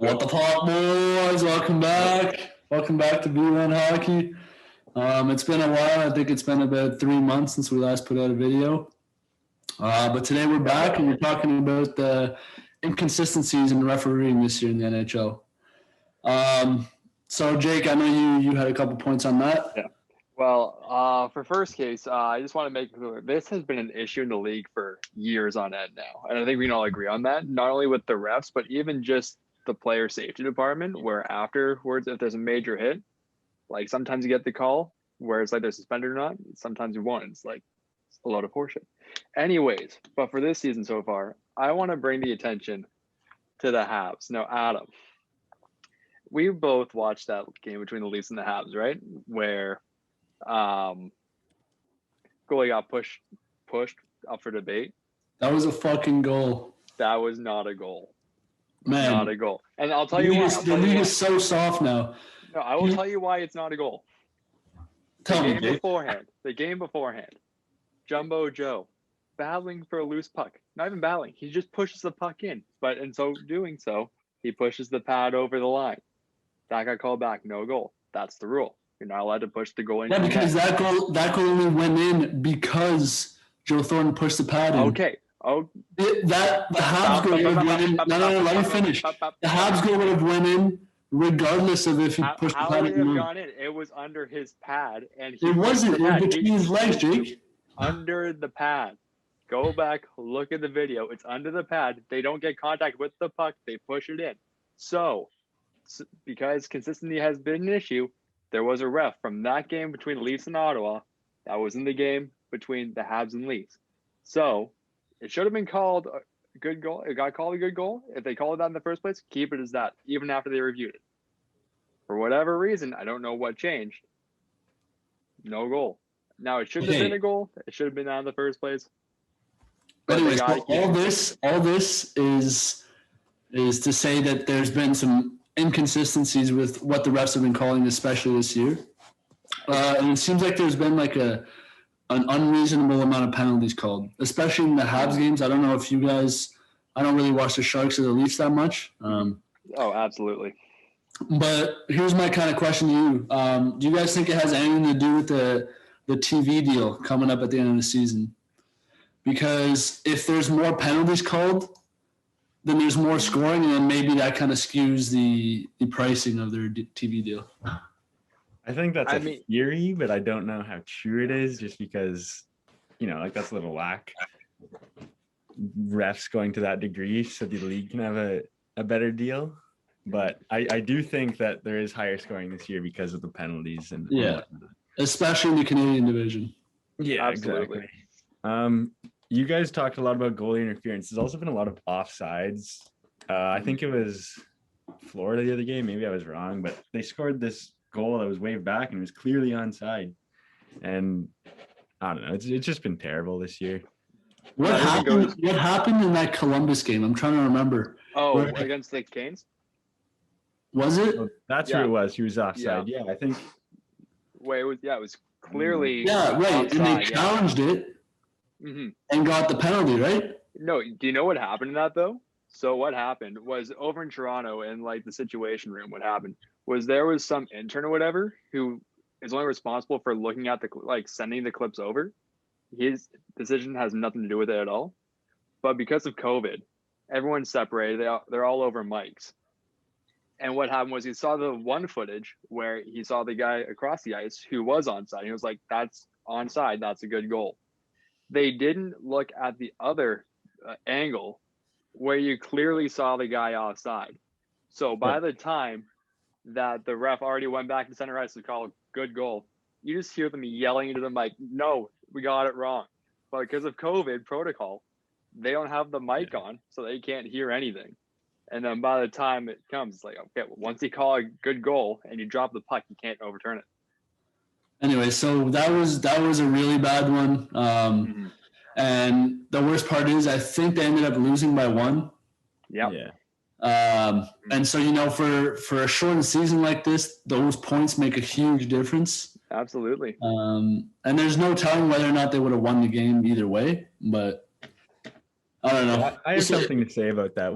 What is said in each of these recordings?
What the fuck, boys? Welcome back. Welcome back to B1 Hockey. It's been a while. I think it's been about 3 months since we last put out a video. But today we're back and we're talking about the inconsistencies in refereeing this year in the NHL. So, Jake, I know you had a couple points on that. Yeah. Well, for first case, I just want to make clear this has been an issue in the league for years on end now. And I think we can all agree on that, not only with the refs, but even just the player safety department, where afterwards, if there's a major hit, like sometimes you get the call where it's like they're suspended or not. Sometimes you won't. It's like a lot of horseshit. Anyways, but for this season so far, I want to bring the attention to the Habs. Now, Adam, we both watched that game between the Leafs and the Habs, right? Where goalie got pushed up for debate. That was a fucking goal. That was not a goal. Man. Not a goal. And I'll tell you why. The league is so soft now. No, I will tell you why it's not a goal. The game beforehand, Jumbo Joe battling for a loose puck. Not even battling. He just pushes the puck in. But in so doing so, he pushes the pad over the line. That got called back. No goal. That's the rule. You're not allowed to push the goal in. Yeah, because that goal only went in because Joe Thornton pushed the pad in. Okay. Oh, the Habs goal would have went in. No, let me finish. The Habs goal would have went in regardless of if he pushed the pad in. How would it have gone in? It was under his pad, and it wasn't. It was between his legs, Jake. Under the pad. Go back, look at the video. It's under the pad. They don't get contact with the puck. They push it in. So because consistency has been an issue, there was a ref from that game between the Leafs and Ottawa that was in the game between the Habs and Leafs. So it should have been called a good goal. It got called a good goal. If they called that in the first place, keep it as that, even after they reviewed it. For whatever reason, I don't know what changed. No goal. Now, it shouldn't have been a goal. It should have been that in the first place. But anyways, all this is to say that there's been some inconsistencies with what the refs have been calling, especially this year. And it seems like there's been like an unreasonable amount of penalties called, especially in the Habs games. I don't know if you guys – I don't really watch the Sharks or the Leafs that much. Oh, absolutely. But here's my kind of question to you. Do you guys think it has anything to do with the TV deal coming up at the end of the season? Because if there's more penalties called, then there's more scoring, and then maybe that kind of skews the pricing of their TV deal. I think that's a theory, but I don't know how true it is, just because, that's a little lack. Refs going to that degree so the league can have a better deal. But I do think that there is higher scoring this year because of the penalties. And especially in the Canadian division. Yeah, absolutely. You guys talked a lot about goalie interference. There's also been a lot of offsides. I think it was Florida the other game. Maybe I was wrong, but they scored this goal that was waved back and it was clearly onside. And I don't know. It's just been terrible this year. What happened in that Columbus game? I'm trying to remember. Oh, against the Canes? Was it? Oh, that's who it was. He was offside. Yeah, I think. Wait, it was clearly. Yeah, right. Offside, and they challenged it and got the penalty, right? No, do you know what happened in that though? So what happened was over in Toronto in like the situation room. What happened was there was some intern or whatever who is only responsible for looking at sending the clips over. His decision has nothing to do with it at all. But because of COVID, everyone's separated. They're all over mics. And what happened was he saw the one footage where he saw the guy across the ice who was onside. He was like, that's onside. That's a good goal. They didn't look at the other angle where you clearly saw the guy offside. So by the time that the ref already went back to center ice to call a good goal, you just hear them yelling into the mic, no, we got it wrong. But because of COVID protocol, they don't have the mic on, so they can't hear anything. And then by the time it comes, it's like, okay, well, once you call a good goal and you drop the puck, you can't overturn it. Anyway, so that was a really bad one. And the worst part is I think they ended up losing by 1. Yep. Yeah. And so, for a shortened season like this, those points make a huge difference. Absolutely. And there's no telling whether or not they would have won the game either way, but I don't know. I have something to say about that.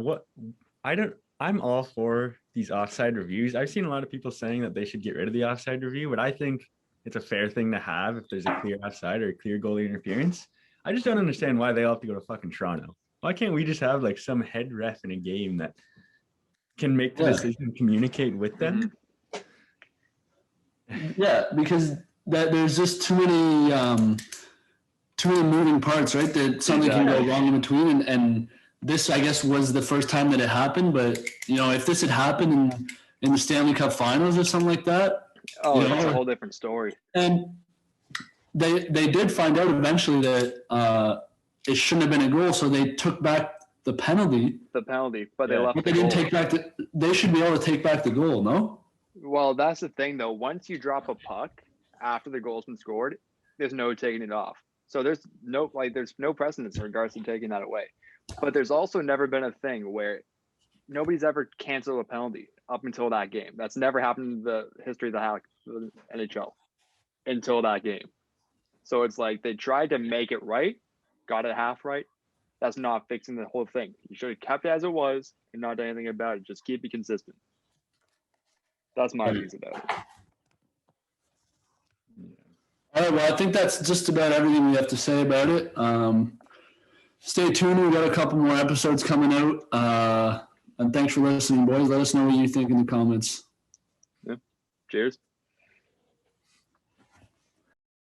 I'm all for these offside reviews. I've seen a lot of people saying that they should get rid of the offside review, but I think it's a fair thing to have if there's a clear offside or a clear goalie interference. I just don't understand why they all have to go to fucking Toronto. Why can't we just have like some head ref in a game that can make the decision and communicate with them? Yeah, because there's just too many moving parts, right? That something can go wrong in between, and this, I guess, was the first time that it happened. But if this had happened in the Stanley Cup Finals or something like that, that's a whole different story. And they did find out eventually that it shouldn't have been a goal, so they took back the penalty. But they left. But they didn't take back they should be able to take back the goal, no? Well, that's the thing, though. Once you drop a puck after the goal's been scored, there's no taking it off. So there's no precedence in regards to taking that away. But there's also never been a thing where nobody's ever canceled a penalty up until that game. That's never happened in the history of the NHL until that game. So it's like they tried to make it right, got it half right. That's not fixing the whole thing. You should have kept it as it was and not done anything about it. Just keep it consistent. That's my views about it. All right, well, I think that's just about everything we have to say about it. Stay tuned. We've got a couple more episodes coming out. And thanks for listening, boys. Let us know what you think in the comments. Yeah. Cheers.